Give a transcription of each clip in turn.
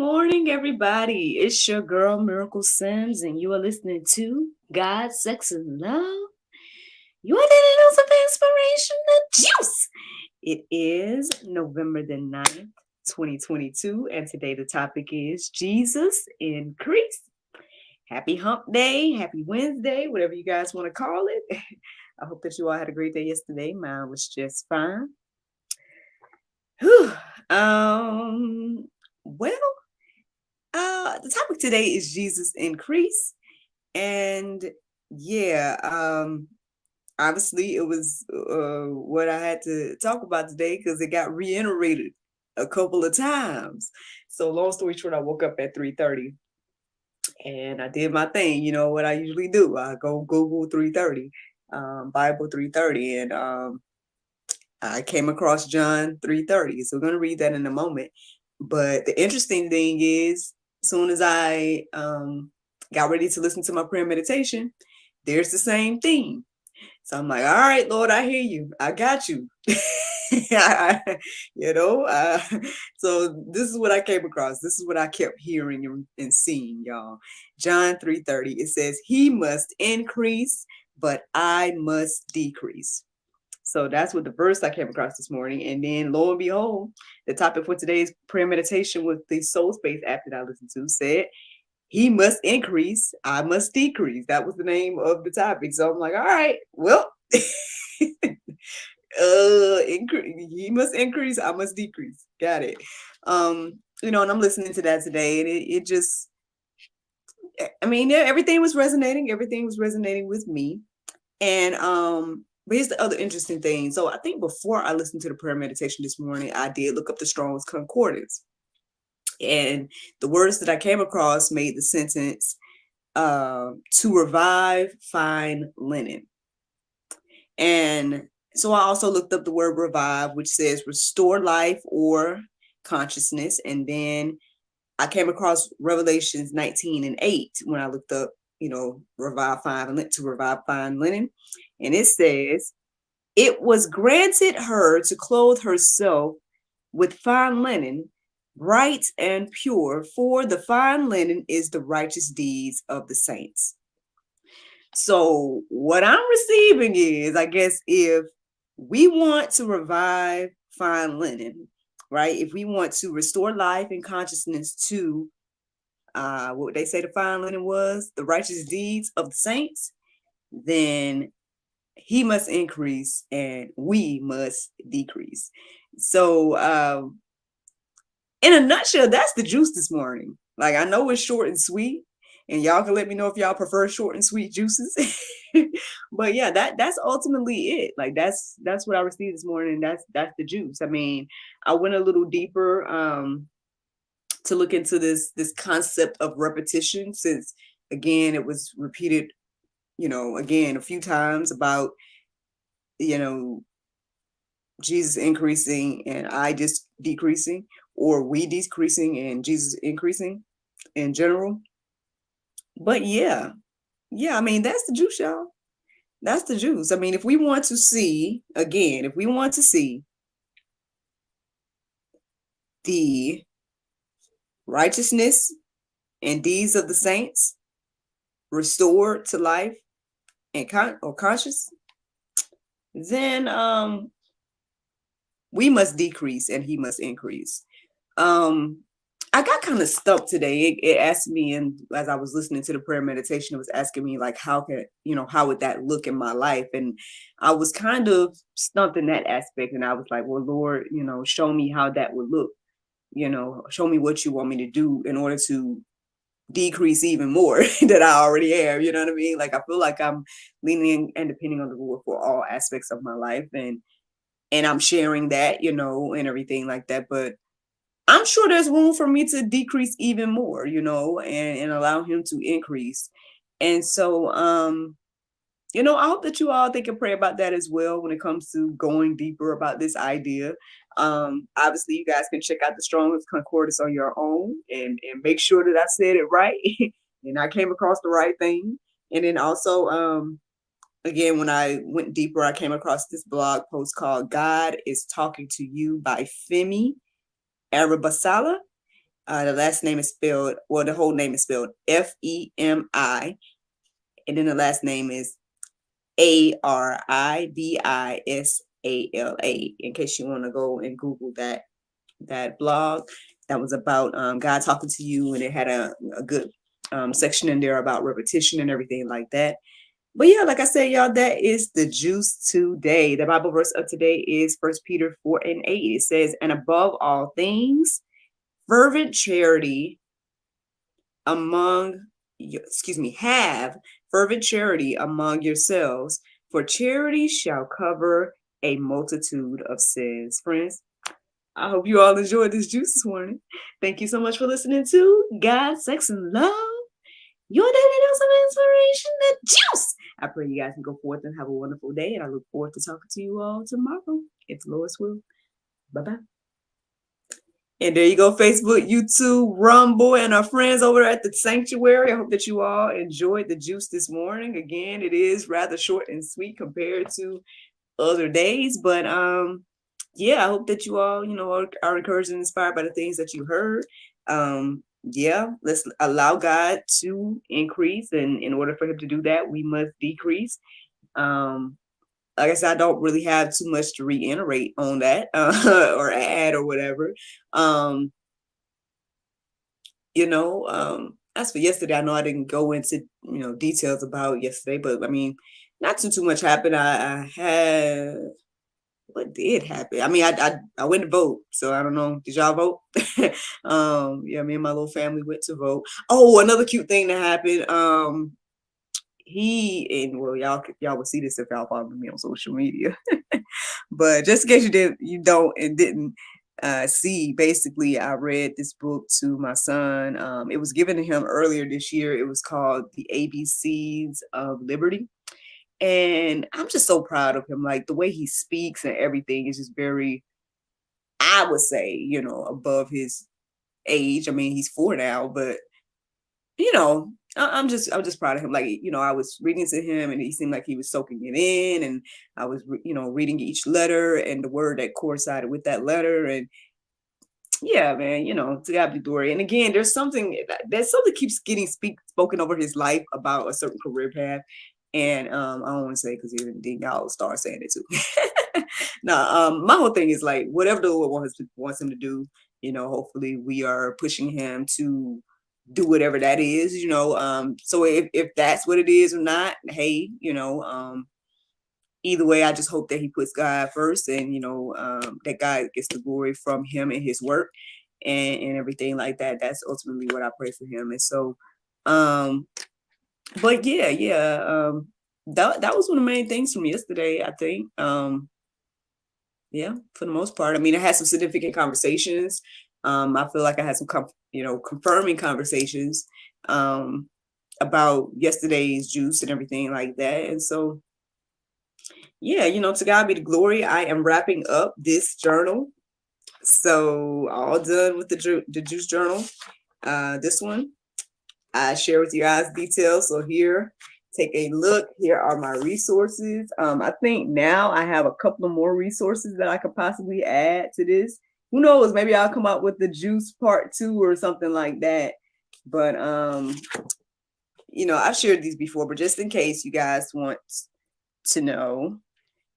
morning, everybody. It's your girl, Miracle Sims, and you are listening to God, Sex, and Love. You are letting know some inspiration and juice. It is November the 9th, 2022, and today the topic is Jesus Increase. Happy Hump Day, happy Wednesday, whatever you guys want to call it. I hope that you all had a great day yesterday. Mine was just fine. Whew. Well, the topic today is Jesus Increase. And yeah, obviously it was what I had to talk about today because it got reiterated a couple of times. So long story short, I woke up at 3:30 and I did my thing. You know what I usually do? I go Google 3:30, Bible 3:30, and I came across John 3:30. So we're gonna read that in a moment. But the interesting thing is, as soon as I got ready to listen to my prayer meditation, there's the same theme. So I'm like, all right, Lord, I hear you. I got you. you know, so this is what I came across. This is what I kept hearing and seeing, y'all. John 3:30, it says, he must increase, but I must decrease. So that's what the verse I came across this morning. And then lo and behold, the topic for today's prayer meditation with the Soul Space app that I listened to said, he must increase, I must decrease. That was the name of the topic. So I'm like, all right, well, he must increase, I must decrease. Got it. And I'm listening to that today, and it just, I mean, everything was resonating. Everything was resonating with me. And but here's the other interesting thing. So I think before I listened to the prayer meditation this morning, I did look up the Strong's Concordance. And the words that I came across made the sentence, to revive fine linen. And so I also looked up the word revive, which says restore life or consciousness. And then I came across Revelations 19:8 when I looked up, revive fine linen. And it says, it was granted her to clothe herself with fine linen, bright and pure, for the fine linen is the righteous deeds of the saints. So what I'm receiving is, I guess, if we want to revive fine linen, right? If we want to restore life and consciousness to what they say the fine linen was, the righteous deeds of the saints, then he must increase and we must decrease. So in a nutshell, that's the juice this morning. Like, I know it's short and sweet, and y'all can let me know if y'all prefer short and sweet juices. But yeah, that's ultimately it. Like, that's what I received this morning. That's the juice. I mean, I went a little deeper to look into this concept of repetition, since again it was repeated, again a few times about, Jesus increasing and I just decreasing, or we decreasing and Jesus increasing in general. But yeah, I mean, that's the juice, y'all. That's the juice. I mean, if we want to see, again, the righteousness and deeds of the saints restored to life and conscious, then we must decrease and he must increase. I got kind of stumped today. It asked me, and as I was listening to the prayer meditation, it was asking me, like, how would that look in my life? And I was kind of stumped in that aspect. And I was like, well, Lord, show me how that would look. Show me what you want me to do in order to decrease even more that I already have. You know what I mean? Like, I feel like I'm leaning and depending on the Lord for all aspects of my life. And I'm sharing that, and everything like that. But I'm sure there's room for me to decrease even more, and allow him to increase. And so, I hope that you all think and pray about that as well when it comes to going deeper about this idea. Obviously, you guys can check out the Strongest Concordance on your own and make sure that I said it right and I came across the right thing. And then also, again, when I went deeper, I came across this blog post called God is Talking to You by Femi Aribisala. The last name is spelled, well, the whole name is spelled Femi, and then the last name is Aribisala. In case you want to go and Google that blog, that was about God talking to you, and it had a good section in there about repetition and everything like that. But yeah, like I said, y'all, that is the juice today. The Bible verse of today is 1 Peter 4:8. It says, "And above all things, fervent charity have fervent charity among yourselves, for charity shall cover a multitude of sins." Friends, I hope you all enjoyed this juice this morning. Thank you so much for listening to God, Sex, and Love, your daily dose of inspiration, the juice. I pray you guys can go forth and have a wonderful day, and I look forward to talking to you all tomorrow, if the Lord's will. Bye-bye. And there you go, Facebook, YouTube, Rumble, and our friends over at the sanctuary. I hope that you all enjoyed the juice this morning. Again, it is rather short and sweet compared to other days, but yeah, I hope that you all, are encouraged and inspired by the things that you heard. Yeah, let's allow God to increase, and in order for him to do that, we must decrease. Like I said, I don't really have too much to reiterate on that or add or whatever. As for yesterday, I know I didn't go into details about yesterday, but I mean, not too much happened. I had what did happen? I mean, I went to vote, so I don't know. Did y'all vote? Yeah, me and my little family went to vote. Oh, another cute thing that happened. Well, y'all will see this if y'all follow me on social media. But just in case you don't and didn't see, basically, I read this book to my son. It was given to him earlier this year. It was called The ABCs of Liberty. And I'm just so proud of him. Like the way he speaks and everything is just very, I would say, above his age. I mean, he's 4 now, but I'm just proud of him. Like, I was reading to him and he seemed like he was soaking it in, and I was, reading each letter and the word that coincided with that letter. And yeah, man, to God be glory. And again, there's something keeps getting spoken over his life about a certain career path. And I don't want to say because then y'all start saying it too. No, my whole thing is like whatever the Lord wants him to do, hopefully we are pushing him to do whatever that is, so if that's what it is or not, hey, either way, I just hope that he puts God first, and that God gets the glory from him and his work and everything like that. That's ultimately what I pray for him. And so but yeah, that was one of the main things from yesterday, I think. Yeah, for the most part. I mean, I had some significant conversations. I feel like I had some confirming conversations about yesterday's juice and everything like that. And so yeah, to God be the glory. I am wrapping up this journal. So all done with the juice journal. This one, I share with you guys details. So here, take a look. Here are my resources. I think now I have a couple of more resources that I could possibly add to this. Who knows? Maybe I'll come up with the juice part 2 or something like that. But I've shared these before, but just in case you guys want to know,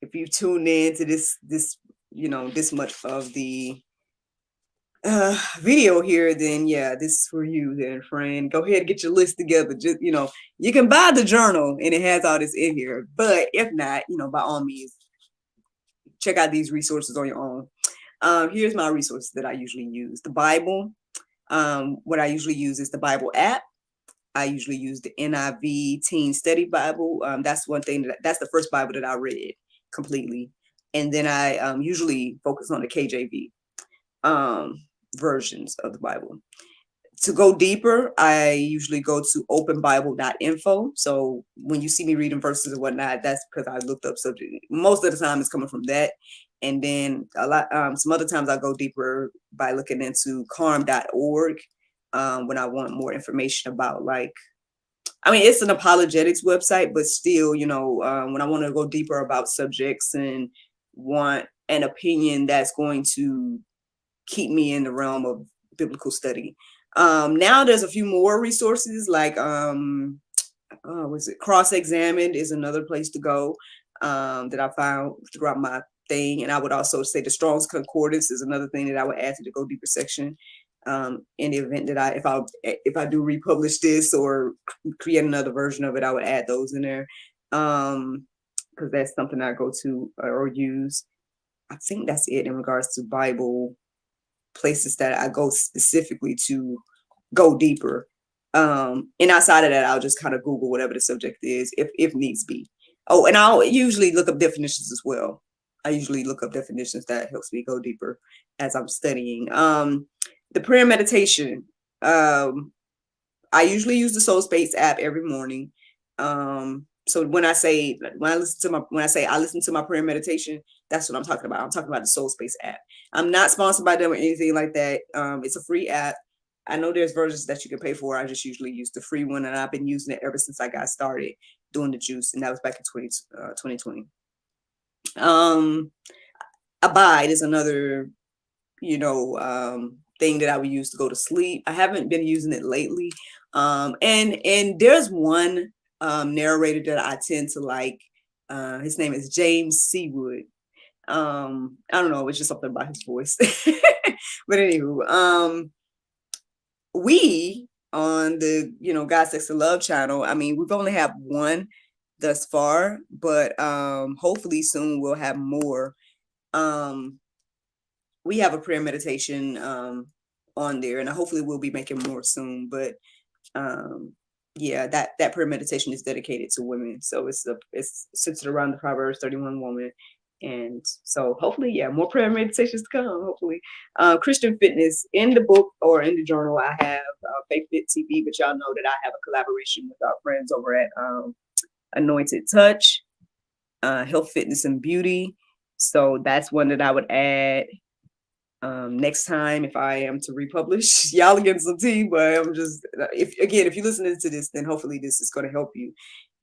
if you tune in to this this much of the video here, then yeah, this is for you then, friend. Go ahead and get your list together. Just you can buy the journal and it has all this in here, but if not, by all means, check out these resources on your own. Here's my resources that I usually use. The Bible. What I usually use is the Bible app. I usually use the NIV Teen Study Bible. That's one thing that's the first Bible that I read completely. And then I usually focus on the KJV versions of the Bible. To go deeper, I usually go to openbible.info. So when you see me reading verses and whatnot, that's because I looked up subject. Most of the time it's coming from that. And then some other times I go deeper by looking into carm.org when I want more information about it's an apologetics website, but still, when I want to go deeper about subjects and want an opinion that's going to keep me in the realm of biblical study. Now there's a few more resources like was it Cross Examined is another place to go that I found throughout my thing. And I would also say the Strong's Concordance is another thing that I would add to the Go Deeper section. In the event that if I do republish this or create another version of it, I would add those in there because that's something I go to or use. I think that's it in regards to Bible places that I go specifically to go deeper. And outside of that, I'll just kind of Google whatever the subject is if needs be. Oh, and I'll usually look up definitions as well. I usually look up definitions that helps me go deeper as I'm studying. The prayer meditation. I usually use the Soul Space app every morning. So when I say I listen to my prayer meditation, that's what I'm talking about. I'm talking about the Soul Space app. I'm not sponsored by them or anything like that. It's a free app. I know there's versions that you can pay for. I just usually use the free one, and I've been using it ever since I got started doing the juice, and that was back in 2020. Abide is another, thing that I would use to go to sleep. I haven't been using it lately. And there's one narrator that I tend to like. His name is James Seawood. I don't know, it's just something about his voice. But anywho, we on the God, Sex, and Love channel, I mean, we've only had one thus far, but hopefully soon we'll have more. We have a prayer meditation on there, and hopefully we'll be making more soon. But yeah, that prayer meditation is dedicated to women, so it's centered around the Proverbs 31 woman. And so hopefully, yeah, more prayer meditations to come. Hopefully, Christian fitness in the book or in the journal. I have Faith Fit TV, but y'all know that I have a collaboration with our friends over at Anointed Touch, Health, Fitness, and Beauty. So that's one that I would add next time if I am to republish. Y'all getting some tea, but I'm just if you're listening to this, then hopefully this is going to help you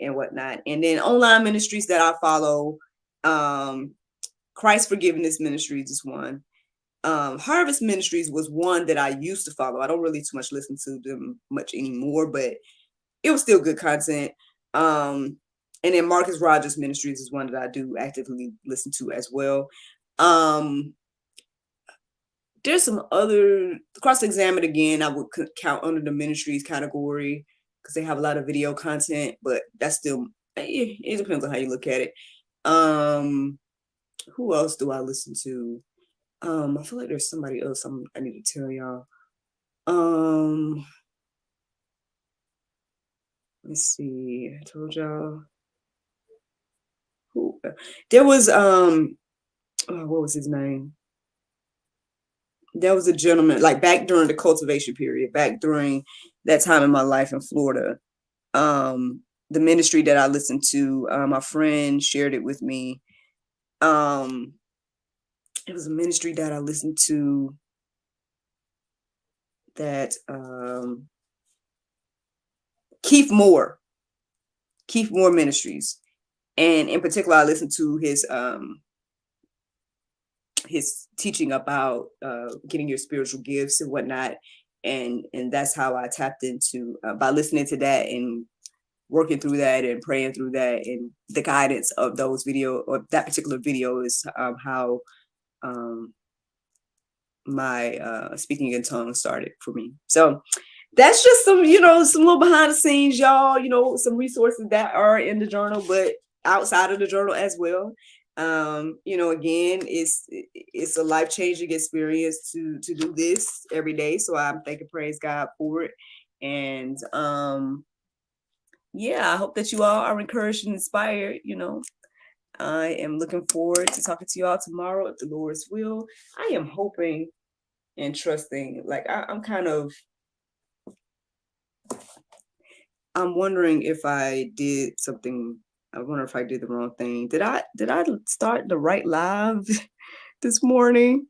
and whatnot. And then online ministries that I follow. Christ Forgiveness Ministries is one. Harvest Ministries was one that I used to follow. I don't really too much listen to them much anymore, but it was still good content. And then Marcus Rogers Ministries is one that I do actively listen to as well. There's some other Cross Examined again. I would count under the ministries category because they have a lot of video content, but that's still it depends on how you look at it. Who else do I listen to? I feel like there's somebody else I need to tell y'all. Let's see. I told y'all who there was what was his name? There was a gentleman, like back during the cultivation period, back during that time in my life in Florida. The ministry that I listened to, my friend shared it with me. It was a ministry that I listened to that Keith Moore Ministries, and in particular I listened to his teaching about getting your spiritual gifts and whatnot, and that's how I tapped into by listening to that and working through that and praying through that, and the guidance of those video or that particular video is how my speaking in tongues started for me. So that's just some little behind the scenes, y'all, some resources that are in the journal, but outside of the journal as well. Again, it's a life-changing experience to do this every day. So I'm thanking, praise God for it. And yeah, I hope that you all are encouraged and inspired. I am looking forward to talking to you all tomorrow if the Lord's will. I am hoping and trusting. Like I'm wondering if I did something. I wonder if I did the wrong thing. Did I start the right live this morning?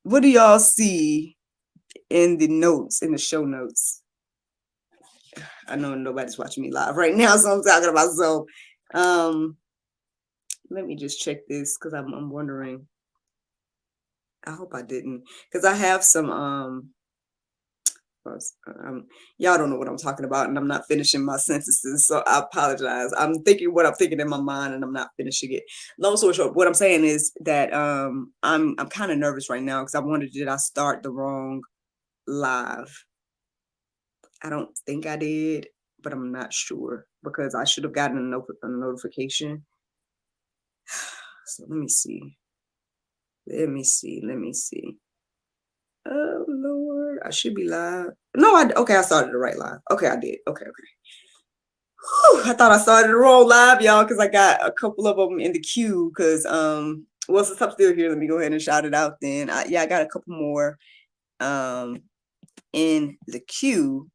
What do y'all see in the show notes? I know nobody's watching me live right now, so I'm talking about. So let me just check this because I'm wondering. I hope I didn't, because I have some Y'all don't know what I'm talking about, and I'm not finishing my sentences, so I apologize. I'm thinking what I'm thinking in my mind, and I'm not finishing it. Long story short, what I'm saying is that I'm kind of nervous right now because I wondered, did I start the wrong live? I don't think I did, but I'm not sure because I should have gotten a notification. So let me see. Let me see. Let me see. Oh Lord, I should be live. No, okay, I started the right live. Okay, I did. Okay, okay. Whew, I thought I started the wrong live, y'all, because I got a couple of them in the queue. Because well, since I'm still here, let me go ahead and shout it out. Then, I got a couple more in the queue.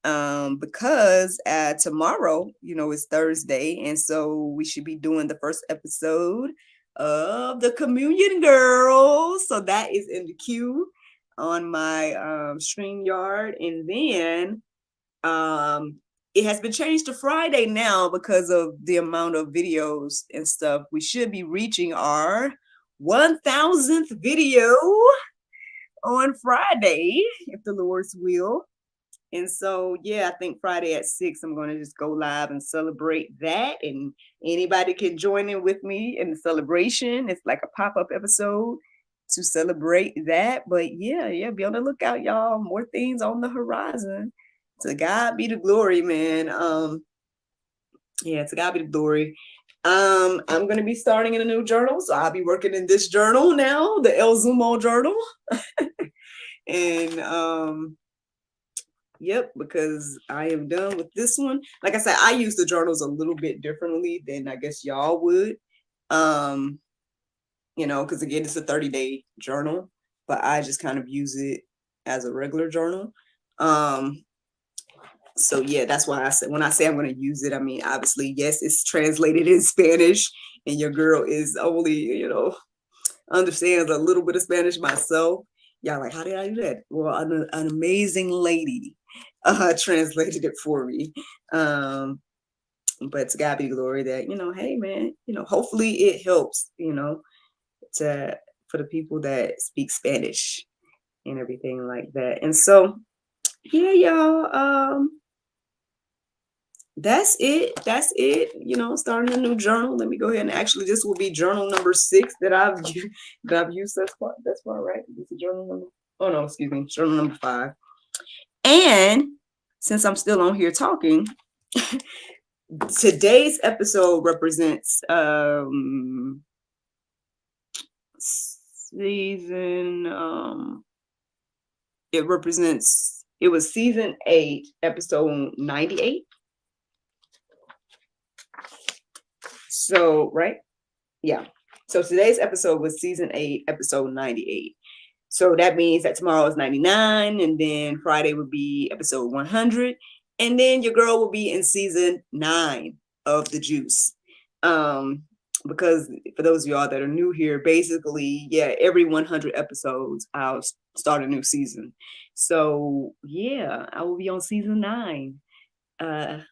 Because tomorrow, it's Thursday, and so we should be doing the first episode of the Communion Girls. So that is in the queue on my StreamYard, and then it has been changed to Friday now because of the amount of videos and stuff. We should be reaching our 1000th video on Friday, if the Lord's will. And so, yeah, I think Friday at 6, I'm going to just go live and celebrate that. And anybody can join in with me in the celebration. It's like a pop-up episode to celebrate that. But yeah, be on the lookout, y'all. More things on the horizon. To God be the glory, man. To God be the glory. I'm going to be starting in a new journal. So I'll be working in this journal now, the El Zumo journal. And yep, because I am done with this one. Like I said, I use the journals a little bit differently than I guess y'all would. Because again, it's a 30-day journal, but I just kind of use it as a regular journal. So yeah, that's why I said, when I say I'm going to use it, I mean, obviously, yes, it's translated in Spanish, and your girl is only, understands a little bit of Spanish myself. Y'all like, how did I do that? Well, an amazing lady translated it for me. But to God be glory that, hey man, hopefully it helps, for the people that speak Spanish and everything like that. And so, yeah, y'all, that's it. Starting a new journal. Let me go ahead and actually, this will be journal number 6 that I've used thus far. That's far, right? This is journal number. Oh no, excuse me, journal number 5. And since I'm still on here talking, today's episode represents season. It was season 8, episode 98. So, right? Yeah. So today's episode was season 8, episode 98. So that means that tomorrow is 99, and then Friday would be episode 100, and then your girl will be in season 9 of The Juice. Because for those of y'all that are new here, basically, yeah, every 100 episodes, I'll start a new season. So yeah, I will be on season 9. After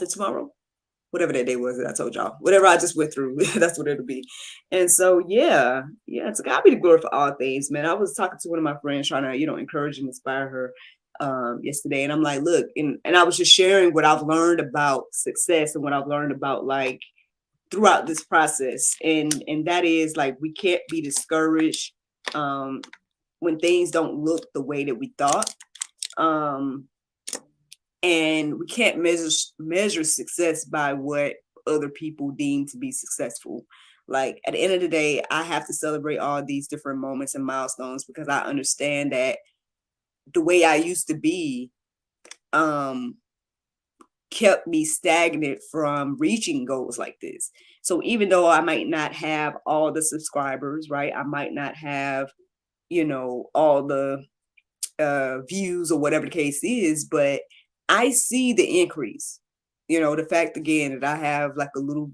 tomorrow? Whatever that day was that I told y'all, whatever I just went through, that's what it'll be. And so, yeah, it's God be the glory for all things, man. I was talking to one of my friends trying to, encourage and inspire her yesterday. And I'm like, look, and I was just sharing what I've learned about success and what I've learned about like throughout this process. And that is like, we can't be discouraged when things don't look the way that we thought. And we can't measure success by what other people deem to be successful. Like at the end of the day, I have to celebrate all these different moments and milestones because I understand that the way I used to be kept me stagnant from reaching goals like this. So even though I might not have all the subscribers, right? I might not have, all the views or whatever the case is, but I see the increase. The fact again that I have like a little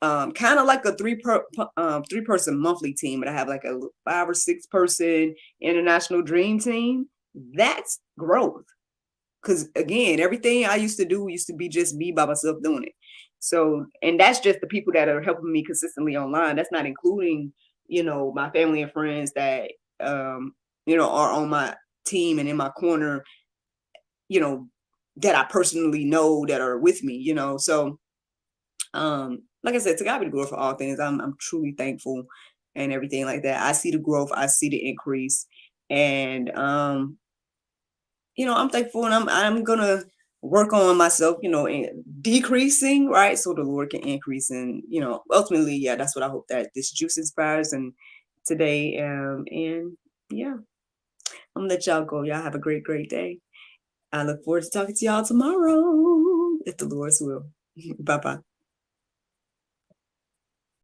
kind of like a 3-person monthly team, and I have like a 5 or 6 person international dream team. That's growth. Because again, everything I used to do used to be just me by myself doing it. So, and that's just the people that are helping me consistently online. That's not including, my family and friends that are on my team and in my corner, that I personally know that are with me, So like I said, to God be the glory for all things. I'm truly thankful and everything like that. I see the growth, I see the increase, and I'm thankful, and I'm gonna work on myself, and decreasing, right? So the Lord can increase, and ultimately, yeah, that's what I hope that this juice inspires and today. And yeah, I'm gonna let y'all go. Y'all have a great, great day. I look forward to talking to y'all tomorrow, if the Lord's will. Bye bye.